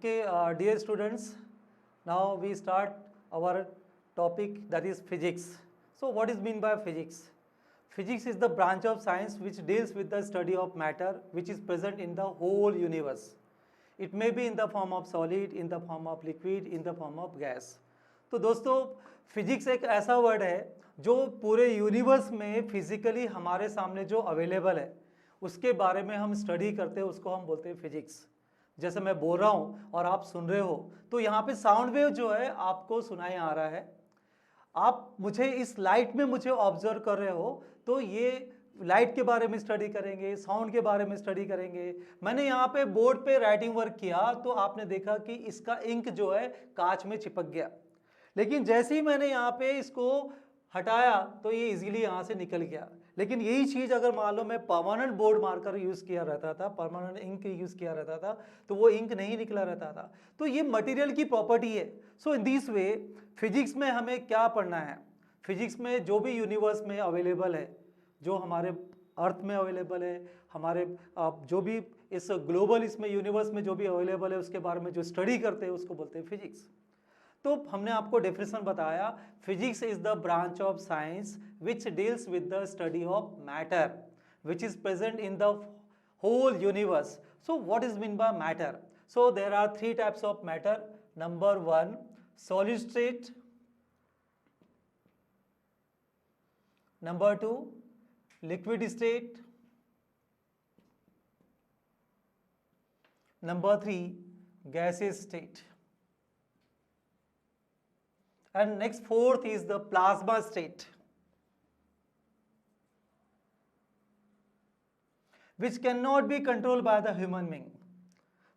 Okay, dear students, now we start our topic, that is physics. So what is mean by physics? Physics is the branch of science which deals with the study of matter which is present in the whole universe. It may be in the form of solid, in the form of liquid, in the form of gas. तो दोस्तों physics एक ऐसा word है जो पूरे universe में physically हमारे सामने जो अवेलेबल है उसके बारे में हम स्टडी करते हैं, उसको हम बोलते हैं फिजिक्स। जैसे मैं बोल रहा हूँ और आप सुन रहे हो तो यहाँ पे साउंड वेव जो है आपको सुनाई आ रहा है। आप मुझे इस लाइट में मुझे ऑब्जर्व कर रहे हो तो ये लाइट के बारे में स्टडी करेंगे, साउंड के बारे में स्टडी करेंगे। मैंने यहाँ पे बोर्ड पे राइटिंग वर्क किया तो आपने देखा कि इसका इंक जो है कांच में चिपक गया, लेकिन जैसे ही मैंने यहाँ पे इसको हटाया तो ये इजीली यहाँ से निकल गया। लेकिन यही चीज़ अगर मान लो मैं परमानेंट बोर्ड मार्कर यूज़ किया रहता था, परमानेंट इंक यूज़ किया रहता था तो वो इंक नहीं निकला रहता था। तो ये मटेरियल की प्रॉपर्टी है। सो इन दिस वे फिजिक्स में हमें क्या पढ़ना है, फिजिक्स में जो भी यूनिवर्स में अवेलेबल है, जो हमारे अर्थ में अवेलेबल है, हमारे जो भी इस ग्लोबल इसमें यूनिवर्स में जो भी अवेलेबल है उसके बारे में जो स्टडी करते हैं उसको बोलते हैं फिजिक्स। तो हमने आपको डेफिनेशन बताया, physics is the branch of science which deals with the study of matter which is present in the whole universe. So what is mean by matter? So there are three types of matter. Number one, solid state. Number two, liquid state. Number three, gaseous state. And next fourth is the plasma state, which cannot be controlled by the human being.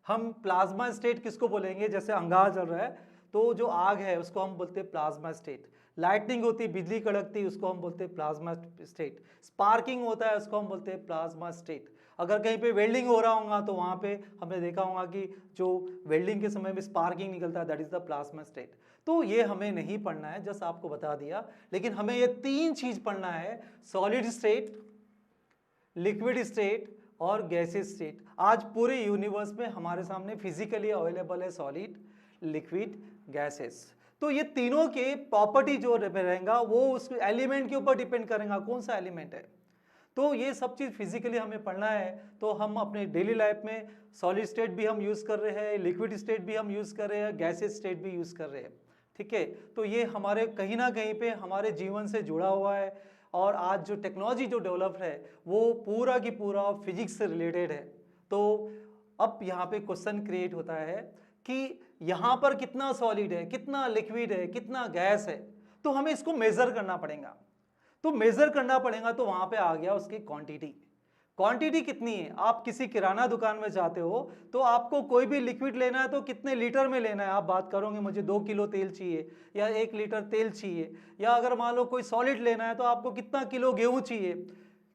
हम plasma state किसको बोलेंगे? जैसे अंगार चल रहा है तो जो आग है उसको हम बोलते हैं प्लाज्मा स्टेट। लाइटनिंग होती है, बिजली कड़कती है, उसको हम बोलते हैं प्लाज्मा स्टेट। स्पार्किंग होता है उसको हम बोलते हैं प्लाज्मा स्टेट। अगर कहीं पे वेल्डिंग हो रहा होगा तो वहाँ पे हमने देखा होगा कि जो वेल्डिंग के समय में स्पार्किंग निकलता है, that is the plasma state. तो ये हमें नहीं पढ़ना है, जस्ट आपको बता दिया। लेकिन हमें ये तीन चीज पढ़ना है, सॉलिड स्टेट, लिक्विड स्टेट और गैसेस स्टेट। आज पूरे यूनिवर्स में हमारे सामने फिजिकली अवेलेबल है सॉलिड, लिक्विड, गैसेस। तो ये तीनों के प्रॉपर्टी जो रहेगा वो उस एलिमेंट के ऊपर डिपेंड करेगा कौन सा एलिमेंट है। तो ये सब चीज़ फिजिकली हमें पढ़ना है। तो हम अपने डेली लाइफ में सॉलिड स्टेट भी हम यूज़ कर रहे हैं, लिक्विड स्टेट भी हम यूज़ कर रहे हैं, गैसेस स्टेट भी यूज़ कर रहे हैं। ठीक है, तो ये हमारे कहीं ना कहीं पे हमारे जीवन से जुड़ा हुआ है। और आज जो टेक्नोलॉजी जो डेवलप है वो पूरा की पूरा फिजिक्स से रिलेटेड है। तो अब यहाँ पे क्वेश्चन क्रिएट होता है कि यहाँ पर कितना सॉलिड है, कितना लिक्विड है, कितना गैस है, तो हमें इसको मेजर करना पड़ेगा। तो मेजर करना पड़ेगा तो वहाँ पे आ गया उसकी क्वांटिटी। क्वांटिटी कितनी है? आप किसी किराना दुकान में जाते हो तो आपको कोई भी लिक्विड लेना है तो कितने लीटर में लेना है, आप बात करोगे मुझे 2 किलो तेल चाहिए या 1 लीटर तेल चाहिए। या अगर मान लो कोई सॉलिड लेना है तो आपको कितना किलो गेहूं चाहिए।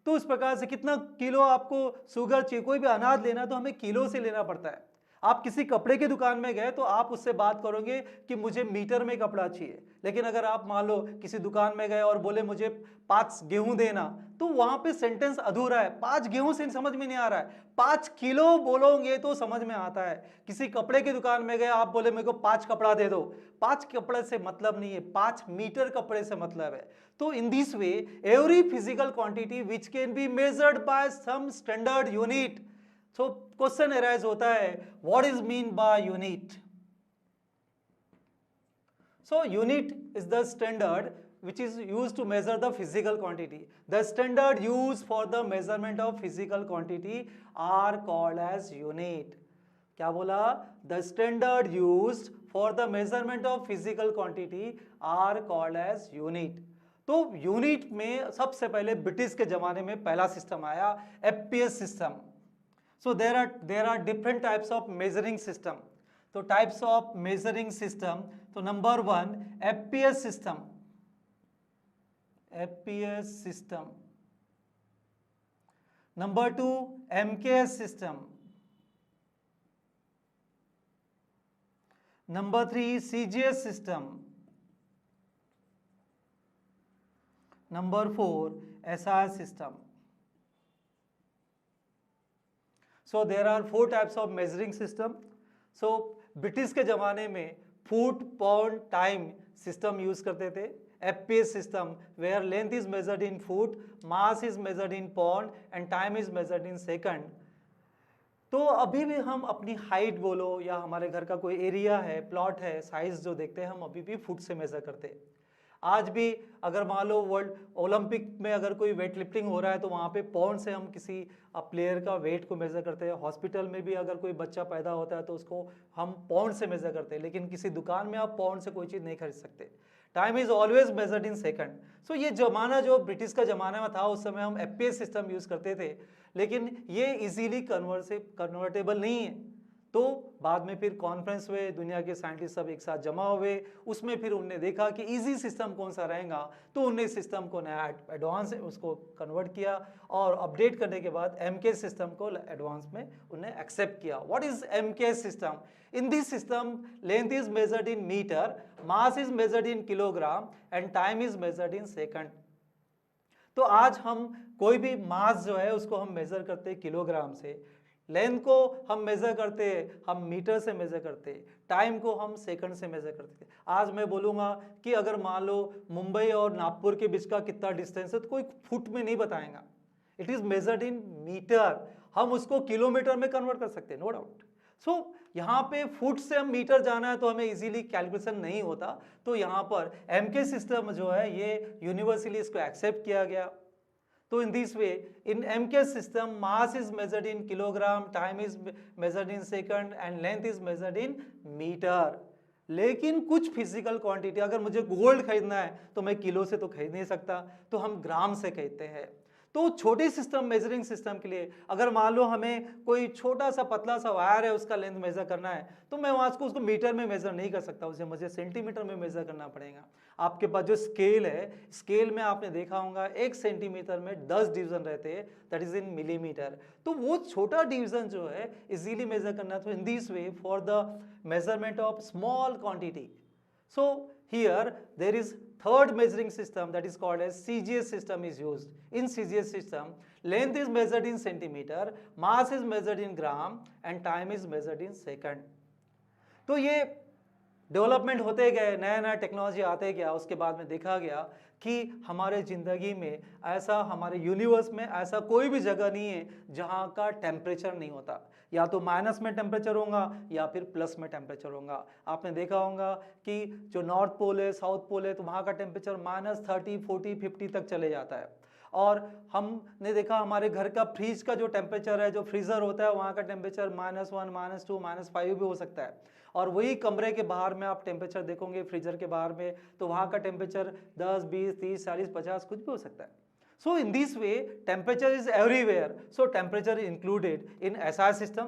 तो इस प्रकार से कितना किलो आपको शुगर चाहिए, कोई भी अनाज लेना है तो हमें किलो से लेना पड़ता है। आप किसी कपड़े की दुकान में गए तो आप उससे बात करोगे कि मुझे मीटर में कपड़ा चाहिए। लेकिन अगर आप मान लो किसी दुकान में गए और बोले मुझे 5 गेहूं देना, तो वहां पे सेंटेंस अधूरा है। 5 गेहूं से समझ में नहीं आ रहा है, 5 किलो बोलोगे तो समझ में आता है। किसी कपड़े की दुकान में गए, आप बोले मेरे को 5 कपड़ा दे दो, 5 कपड़े से मतलब नहीं है, 5 मीटर कपड़े से मतलब है। तो in this way every physical quantity which can be measured by some standard unit. So question arise होता है, what is mean by unit? So unit is the standard which is used to measure the physical quantity. The standard used for the measurement of physical quantity are called as unit. क्या बोला? The standard used for the measurement of physical quantity are called as unit. तो unit में सबसे पहले British के जमाने में पहला सिस्टम आया, FPS system. So there are different types of measuring system. तो types of measuring system, तो number one FPS system, FPS system. Number two MKS system. Number three CGS system. Number four SI system. So there are 4 types of measuring system. So British के ज़माने में foot pound time system use करते थे, FPS system, where length is measured in foot, mass is measured in pound and time is measured in second. तो अभी भी हम अपनी हाइट बोलो या हमारे घर का कोई एरिया है, प्लॉट है, साइज जो देखते हैं हम अभी भी फुट से मेजर करते हैं। आज भी अगर मान लो वर्ल्ड ओलंपिक में अगर कोई वेट लिफ्टिंग हो रहा है तो वहाँ पे पाउंड से हम किसी प्लेयर का वेट को मेजर करते हैं। हॉस्पिटल में भी अगर कोई बच्चा पैदा होता है तो उसको हम पाउंड से मेजर करते हैं, लेकिन किसी दुकान में आप पाउंड से कोई चीज़ नहीं खरीद सकते। Time is always measured in second. So ये जमाना जो ब्रिटिश का जमाना में था उस समय हम FPS सिस्टम यूज़ करते थे, लेकिन ये इजीली कन्वर्टेबल नहीं है। तो बाद में फिर कॉन्फ्रेंस हुए, दुनिया के साइंटिस्ट सब एक साथ जमा हुए, उसमें फिर उनने देखा कि इजी सिस्टम कौन सा रहेगा, तो उनने सिस्टम को नया एडवांस उसको कन्वर्ट किया और अपडेट करने के बाद MK सिस्टम को एडवांस में उन्हें एक्सेप्ट किया। What is MK system? In this system length is measured in metre, mass is measured in kilogram and time is measured in second. तो आज हम कोई भी मास जो है उसको हम मेजर करते हैं किलोग्राम से, लेंथ को हम मेजर करते हैं हम मीटर से मेजर करते हैं, टाइम को हम सेकंड से मेजर करते हैं। आज मैं बोलूँगा कि अगर मान लो मुंबई और नागपुर के बीच का कितना डिस्टेंस है तो कोई फुट में नहीं बताएगा, it is measured in metre. हम उसको किलोमीटर में कन्वर्ट कर सकते हैं, नो डाउट। सो यहाँ पे फुट से हम मीटर जाना है तो हमें इजीली कैलकुलेशन नहीं होता, तो यहाँ पर MK सिस्टम जो है ये यूनिवर्सली इसको एक्सेप्ट किया गया। तो in this way in MK system mass is measured in kilogram, time is measured in second and length is measured in metre. लेकिन कुछ फिजिकल क्वांटिटी, अगर मुझे गोल्ड खरीदना है तो मैं किलो से तो खरीद नहीं सकता, तो हम ग्राम से खरीदते हैं। तो छोटे सिस्टम, मेजरिंग सिस्टम के लिए अगर मान लो हमें कोई छोटा सा पतला सा वायर है उसका लेंथ मेजर करना है तो मैं वहाँ उसको मीटर में मेजर नहीं कर सकता, उसे मुझे सेंटीमीटर में मेजर करना पड़ेगा। आपके पास जो स्केल है, स्केल में आपने देखा होगा 1 सेंटीमीटर में 10 डिवीजन रहते हैं, दैट इज इन मिलीमीटर। तो वो छोटा डिवीजन जो है इजीली मेजर करना, तो in this way for the measurement of small quantity. So here there is third measuring system that is called as CGS system is used. In CGS system, length is measured in centimeter, mass is measured in gram and time is measured in second. तो ये development होते गए, नया नया technology आते गया, उसके बाद में देखा गया कि हमारे ज़िंदगी में ऐसा, हमारे यूनिवर्स में ऐसा कोई भी जगह नहीं है जहाँ का टेम्परेचर नहीं होता, या तो माइनस में टेम्परेचर होगा या फिर प्लस में टेम्परेचर होगा। आपने देखा होगा कि जो नॉर्थ पोल है, साउथ पोल है, तो वहाँ का टेम्परेचर -30, 40, 50 तक चले जाता है। और हमने देखा हमारे घर का फ्रिज का जो टेम्परेचर है, जो फ्रीज़र होता है, वहाँ का टेम्परेचर -1, -2, -5 भी हो सकता है। और वही कमरे के बाहर में आप टेम्परेचर देखोगे फ्रीजर के बाहर में, तो वहाँ का टेम्परेचर 10, 20, 30, 40, 50 कुछ भी हो सकता है। So in this way temperature is everywhere, so temperature is included in SI system.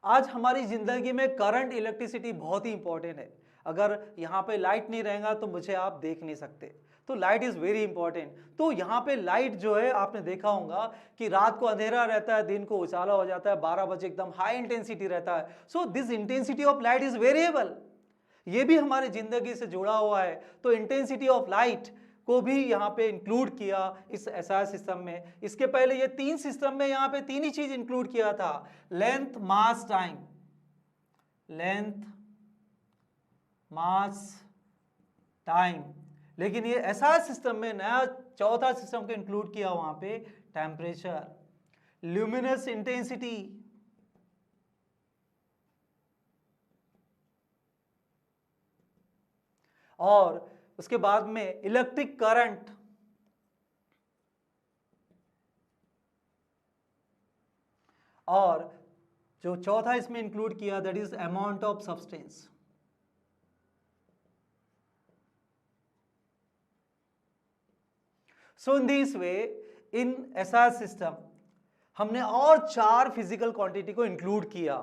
आज हमारी जिंदगी में करंट, इलेक्ट्रिसिटी बहुत ही इंपॉर्टेंट है। अगर यहाँ पे लाइट नहीं रहेगा तो मुझे आप देख नहीं सकते, तो लाइट इज वेरी इंपॉर्टेंट। तो यहाँ पे लाइट जो है आपने देखा होगा कि रात को अंधेरा रहता है, दिन को उजाला हो जाता है, 12 बजे एकदम हाई इंटेंसिटी रहता है। So this intensity of light is variable, ये भी हमारी जिंदगी से जुड़ा हुआ है। तो इंटेंसिटी ऑफ लाइट को भी यहाँ पे इंक्लूड किया इस SI सिस्टम में। इसके पहले ये 3 सिस्टम में यहाँ पे 3 ही चीज इंक्लूड किया था, length, mass, time. Length, mass, time. लेकिन ये SI सिस्टम में नया चौथा सिस्टम को इंक्लूड किया, वहां पे टेम्परेचर, ल्यूमिनस इंटेंसिटी और उसके बाद में इलेक्ट्रिक करंट और जो चौथा इसमें इंक्लूड किया that is amount of substance. So in this way in SI system हमने और 4 फिजिकल क्वांटिटी को इंक्लूड किया।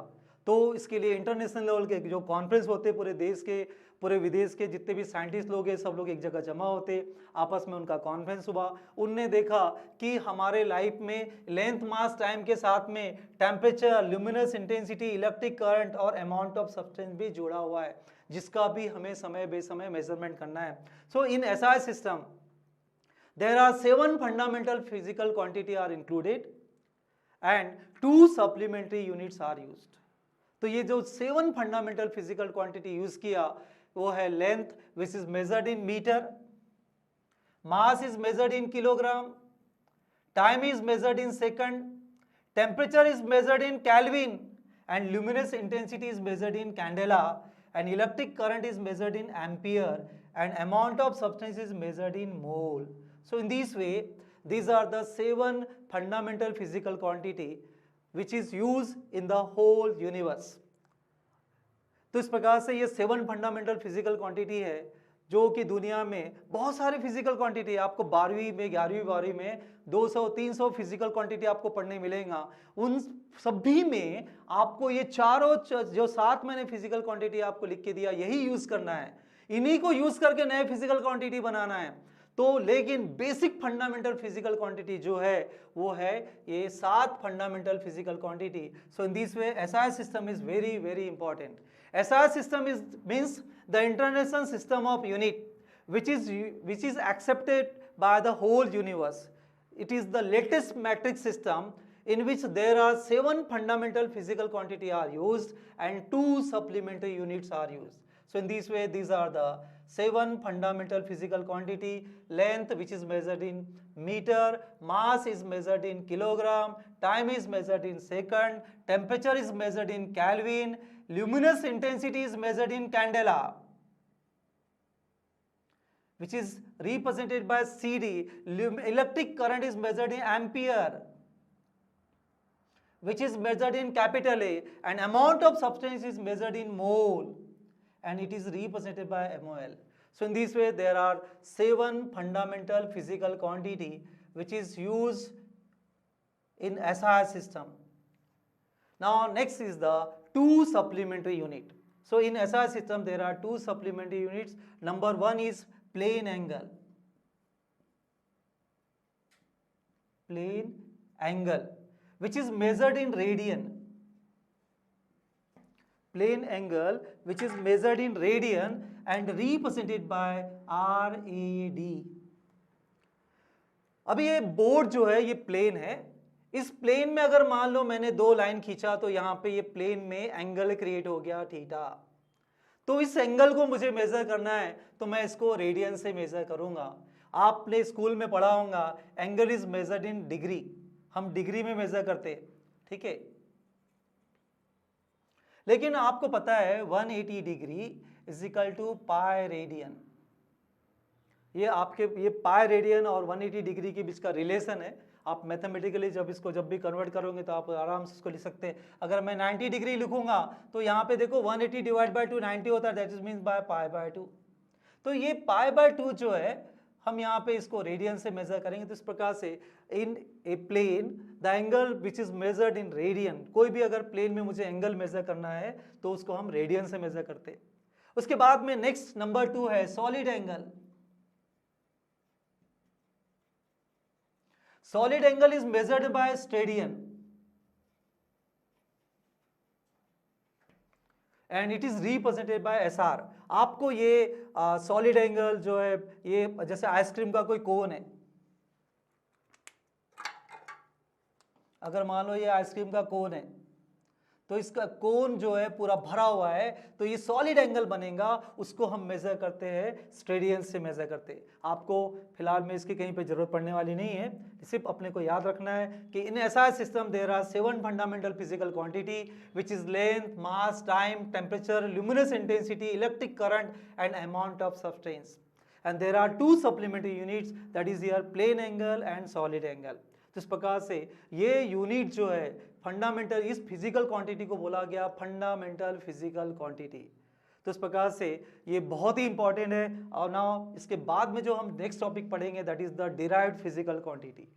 तो इसके लिए इंटरनेशनल लेवल के जो कॉन्फ्रेंस होते हैं, पूरे देश के, पूरे विदेश के जितने भी साइंटिस्ट लोग हैं, सब लोग एक जगह जमा होते, आपस में उनका कॉन्फ्रेंस हुआ। उनने देखा कि हमारे लाइफ में लेंथ, मास, टाइम के साथ में temperature, luminous intensity, electric current और अमाउंट ऑफ सब्सटेंस भी जुड़ा हुआ है, जिसका भी हमें समय बेसमय मेजरमेंट करना है। सो इन SI system there are 7 fundamental physical quantity are included and 2 supplementary units are used. तो ये जो 7 फंडामेंटल फिजिकल क्वांटिटी यूज किया वो है length which is measured in metre, mass is measured in kilogram, time is measured in second, temperature is measured in Kelvin, and luminous intensity is measured in candela, and electric current is measured in ampere, and amount of substance is measured in mole. So in this way, these are the 7 fundamental physical quantity which is used in the whole universe. तो इस प्रकार से ये 7 fundamental physical quantity है जो कि दुनिया में बहुत सारे फिजिकल क्वांटिटी है। आपको 12वीं में 11वीं में 200-300 फिजिकल क्वांटिटी आपको पढ़ने मिलेगा। उन सभी में आपको ये चारों जो 7 मैंने फिजिकल क्वांटिटी आपको लिख के दिया यही यूज करना है, इन्हीं को यूज करके नए फिजिकल क्वांटिटी बनाना है। तो लेकिन बेसिक फंडामेंटल फिजिकल क्वांटिटी जो है वो है ये 7 fundamental physical quantity. So in this way SI system is very very important. SI system means the international system of unit which is accepted by the whole universe. It is the latest metric system in which there are 7 fundamental physical quantity are used and 2 supplementary units are used. So in this way these are the 7 fundamental physical quantity: length which is measured in meter, mass is measured in kilogram, time is measured in second, temperature is measured in Kelvin, luminous intensity is measured in candela which is represented by CD, electric current is measured in ampere which is measured in capital A, and amount of substance is measured in mole and it is represented by MOL. So in this way there are 7 fundamental physical quantity which is used in SI system. Now next is the 2 supplementary unit. So in SI system there are 2 supplementary units. Number 1 is plane angle. Plane angle which is measured in radian. Plane angle which is measured in radian and represented by RAD. अभी ये board जो है ये plane है। इस plane में अगर मान लो मैंने 2 लाइन खींचा तो यहाँ पे ये प्लेन में एंगल क्रिएट हो गया थीटा। तो इस एंगल को मुझे मेजर करना है तो मैं इसको रेडियन से मेजर करूंगा। आपने स्कूल में पढ़ा होगा angle is measured in degree, हम डिग्री में मेजर करते, ठीक है। लेकिन आपको पता है 180 degree is equal to pi radian. ये आपके ये पाई रेडियन और 180 डिग्री के बीच का रिलेशन है। आप मैथमेटिकली जब भी कन्वर्ट करोगे तो आप आराम से इसको लिख सकते हैं। अगर मैं 90 डिग्री लिखूंगा तो यहाँ पे देखो 180 डिवाइड बाय 2 90 होता है, that is means by pi by 2। तो ये पाई बाय 2 जो है हम यहाँ पे इसको रेडियन से मेजर करेंगे। तो इस प्रकार से in a plane the angle which is measured in radian, कोई भी अगर प्लेन में मुझे एंगल मेजर करना है तो उसको हम रेडियन से मेजर करते हैं। उसके बाद में नेक्स्ट नंबर 2 है solid angle. Solid angle is measured by stadian and it is represented by SR. आपको ये सॉलिड एंगल जो है ये जैसे आइसक्रीम का कोई कोन है, अगर मान लो ये आइसक्रीम का कोन है तो इसका कोन जो है पूरा भरा हुआ है तो ये सॉलिड एंगल बनेगा, उसको हम मेजर करते हैं स्टेडियन से मेजर करते हैं। आपको फिलहाल में इसकी कहीं पे जरूरत पड़ने वाली नहीं है, सिर्फ अपने को याद रखना है कि in SI system there are 7 fundamental physical quantity which is length, mass, time, temperature, luminous intensity, electric current and amount of substance, and there are 2 supplementary units that is your plane angle and solid angle. तो इस प्रकार से ये unit जो है fundamental, इस physical quantity को बोला गया फंडामेंटल फिजिकल क्वांटिटी। तो इस प्रकार से ये बहुत ही इंपॉर्टेंट है। और नाउ इसके बाद में जो हम नेक्स्ट टॉपिक पढ़ेंगे that is the derived physical quantity.